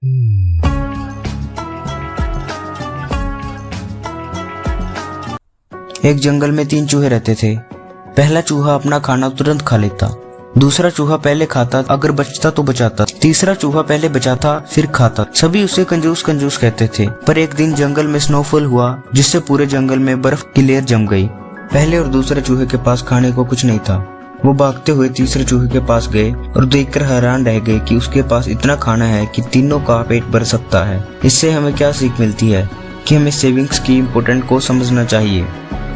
एक जंगल में 3 चूहे रहते थे। पहला चूहा अपना खाना तुरंत खा लेता, दूसरा चूहा पहले खाता, अगर बचता तो बचाता, तीसरा चूहा पहले बचाता फिर खाता। सभी उसे कंजूस कंजूस कहते थे। पर एक दिन जंगल में स्नोफॉल हुआ, जिससे पूरे जंगल में बर्फ की लेयर जम गई। पहले और दूसरे चूहे के पास खाने को कुछ नहीं था। वो भागते हुए तीसरे चूहे के पास गए और देखकर हैरान रह गए कि उसके पास इतना खाना है कि तीनों का पेट भर सकता है। इससे हमें क्या सीख मिलती है कि हमें सेविंग्स की इम्पोर्टेंट को समझना चाहिए।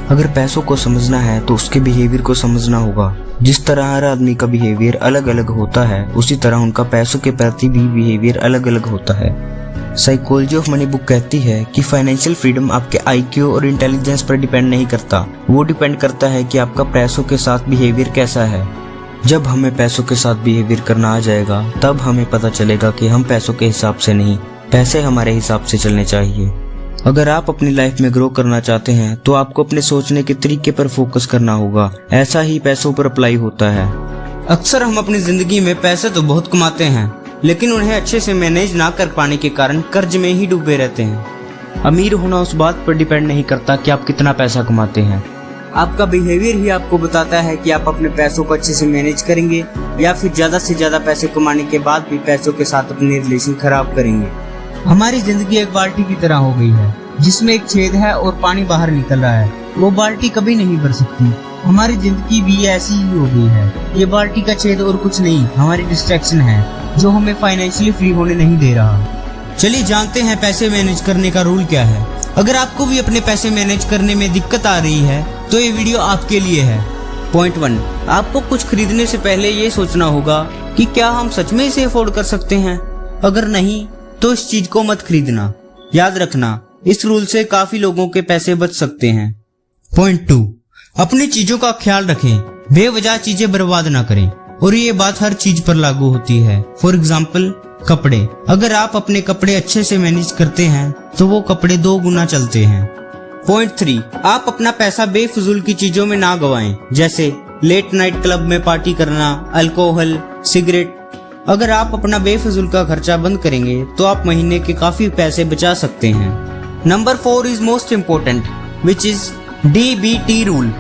अगर पैसों को समझना है तो उसके बिहेवियर को समझना होगा। जिस तरह हर आदमी का बिहेवियर अलग अलग होता है, उसी तरह उनका पैसों के प्रति भी बिहेवियर अलग अलग होता है। साइकोलॉजी ऑफ मनी बुक कहती है कि फाइनेंशियल फ्रीडम आपके IQ और इंटेलिजेंस पर डिपेंड नहीं करता, वो डिपेंड करता है कि आपका पैसों के साथ बिहेवियर कैसा है। जब हमें पैसों के साथ बिहेवियर करना आ जाएगा, तब हमें पता चलेगा कि हम पैसों के हिसाब से नहीं, पैसे हमारे हिसाब से चलने चाहिए। अगर आप अपनी लाइफ में ग्रो करना चाहते हैं तो आपको अपने सोचने के तरीके पर फोकस करना होगा। ऐसा ही पैसों पर अप्लाई होता है। अक्सर हम अपनी जिंदगी में पैसे तो बहुत कमाते हैं, लेकिन उन्हें अच्छे से मैनेज ना कर पाने के कारण कर्ज में ही डूबे रहते हैं। अमीर होना उस बात पर डिपेंड नहीं करता कि आप कितना पैसा कमाते हैं। आपका बिहेवियर ही आपको बताता है कि आप अपने पैसों को अच्छे से मैनेज करेंगे या फिर ज्यादा से ज्यादा पैसे कमाने के बाद भी पैसों के साथ अपनी रिलेशन खराब करेंगे। हमारी जिंदगी एक बाल्टी की तरह हो गई है, जिसमें एक छेद है और पानी बाहर निकल रहा है। वो बाल्टी कभी नहीं भर सकती। हमारी जिंदगी भी ऐसी ही हो गई है। ये बाल्टी का छेद और कुछ नहीं, हमारी डिस्ट्रैक्शन है, जो हमें फाइनेंशियली फ्री होने नहीं दे रहा। चलिए जानते हैं पैसे मैनेज करने का रूल क्या है। अगर आपको भी अपने पैसे मैनेज करने में दिक्कत आ रही है तो ये वीडियो आपके लिए है। पॉइंट 1, आपको कुछ खरीदने से पहले ये सोचना होगा कि क्या हम सच में इसे अफोर्ड कर सकते हैं। अगर नहीं तो इस चीज को मत खरीदना। याद रखना, इस रूल से काफी लोगों के पैसे बच सकते हैं। पॉइंट 2, अपनी चीजों का ख्याल रखें, बेवजह चीजें बर्बाद ना करें। और ये बात हर चीज पर लागू होती है। फॉर एग्जाम्पल कपड़े। अगर आप अपने कपड़े अच्छे से मैनेज करते हैं तो वो कपड़े 2 गुना चलते हैं। पॉइंट 3, आप अपना पैसा बेफिजूल की चीजों में ना गवाएं, जैसे लेट नाइट क्लब में पार्टी करना, अल्कोहल, सिगरेट। अगर आप अपना बेफिजूल का खर्चा बंद करेंगे तो आप महीने के काफी पैसे बचा सकते हैं। Number 4 is most important, which is DBT rule.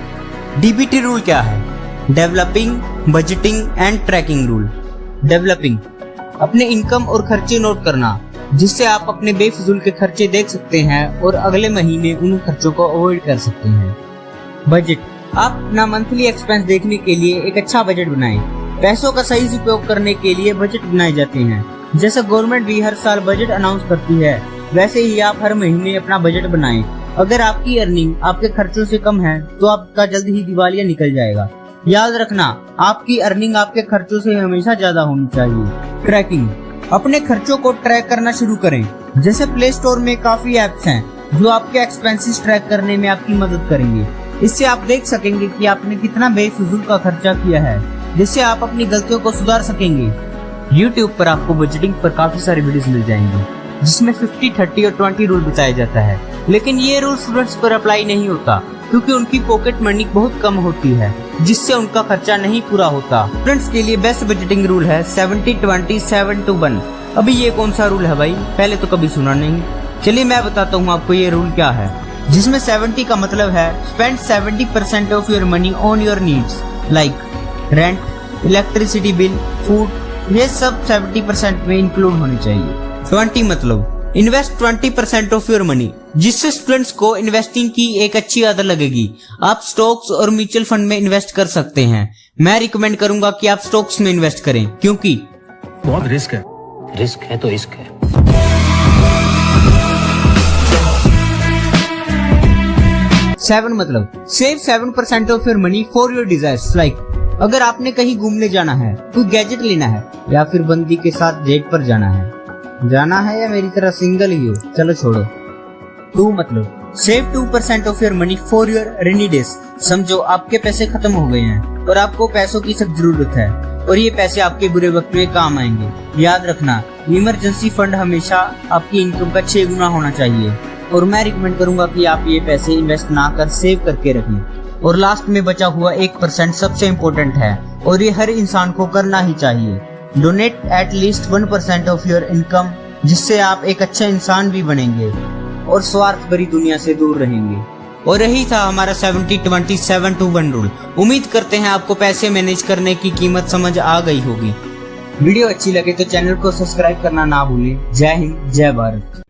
DBT rule क्या है? Developing, budgeting and tracking rule. Developing, अपने इनकम और खर्चे नोट करना, जिससे आप अपने बेफिजूल के खर्चे देख सकते हैं और अगले महीने उन खर्चों को अवॉइड कर सकते हैं। बजट, आप अपना मंथली एक्सपेंस देखने के लिए एक अच्छा बजट बनाएं। पैसों का सही से उपयोग करने के लिए बजट बनाए जाते हैं। जैसे गवर्नमेंट भी हर साल बजट अनाउंस करती है, वैसे ही आप हर महीने अपना बजट बनाएं। अगर आपकी अर्निंग आपके खर्चों से कम है तो आपका जल्द ही दिवालिया निकल जाएगा। याद रखना, आपकी अर्निंग आपके खर्चों से हमेशा ज्यादा होनी चाहिए। ट्रैकिंग, अपने खर्चों को ट्रैक करना शुरू करें। जैसे प्ले स्टोर में काफी एप्स हैं जो आपके एक्सपेंसेस ट्रैक करने में आपकी मदद करेंगे। इससे आप देख सकेंगे कि आपने कितना बेफिजूल का खर्चा किया है, जिससे आप अपनी गलतियों को सुधार सकेंगे। YouTube पर आपको बजटिंग पर काफी सारे वीडियोस मिल जाएंगे, जिसमें 50, 30 और 20 रूल बताया जाता है। लेकिन ये रूल स्टूडेंट्स पर अप्लाई नहीं होता, क्योंकि उनकी पॉकेट मनी बहुत कम होती है, जिससे उनका खर्चा नहीं पूरा होता। स्टूडेंट्स के लिए बेस्ट बजटिंग रूल है 70-20-7-1। अभी ये कौन सा रूल है भाई? पहले तो कभी सुना नहीं। चलिए मैं बताता हूँ आपको ये रूल क्या है। जिसमें 70 का मतलब है spend 70% of your money on your needs, like rent, electricity bill, food. ये सब 70% में इंक्लूड होने चाहिए। 20 मतलब इन्वेस्ट 20% ऑफ योर मनी, जिससे स्टूडेंट्स को इन्वेस्टिंग की एक अच्छी आदत लगेगी। आप स्टॉक्स और म्यूचुअल फंड में इन्वेस्ट कर सकते हैं। मैं रिकमेंड करूंगा कि आप स्टॉक्स में इन्वेस्ट करें, क्योंकि बहुत रिस्क है। रिस्क है तो इश्क है। 7 मतलब save 7% of your money for your desires, like अगर आपने कहीं घूमने जाना है, कोई गैजेट लेना है या फिर बंदी के साथ डेट पर जाना है या मेरी तरह सिंगल ही हो, चलो छोड़ो। 2 मतलब save 2% of your money for your rainy days. समझो आपके पैसे खत्म हो गए हैं और आपको पैसों की सख्त जरूरत है, और ये पैसे आपके बुरे वक्त में काम आएंगे। याद रखना, इमरजेंसी फंड हमेशा आपकी इनकम का 6 गुना होना चाहिए। और मैं रिकमेंड करूंगा कि आप ये पैसे इन्वेस्ट ना कर सेव करके रखें। और लास्ट में बचा हुआ 1% सबसे इम्पोर्टेंट है, और ये हर इंसान को करना ही चाहिए। Donate at least 1% of your income जिससे आप एक अच्छा इंसान भी बनेंगे और स्वार्थ भरी दुनिया से दूर रहेंगे। और यही था हमारा 70-20-7-1 रूल। उम्मीद करते हैं आपको पैसे मैनेज करने की कीमत समझ आ गई होगी। वीडियो अच्छी लगे तो चैनल को सब्सक्राइब करना ना भूलें। जय हिंद, जय भारत।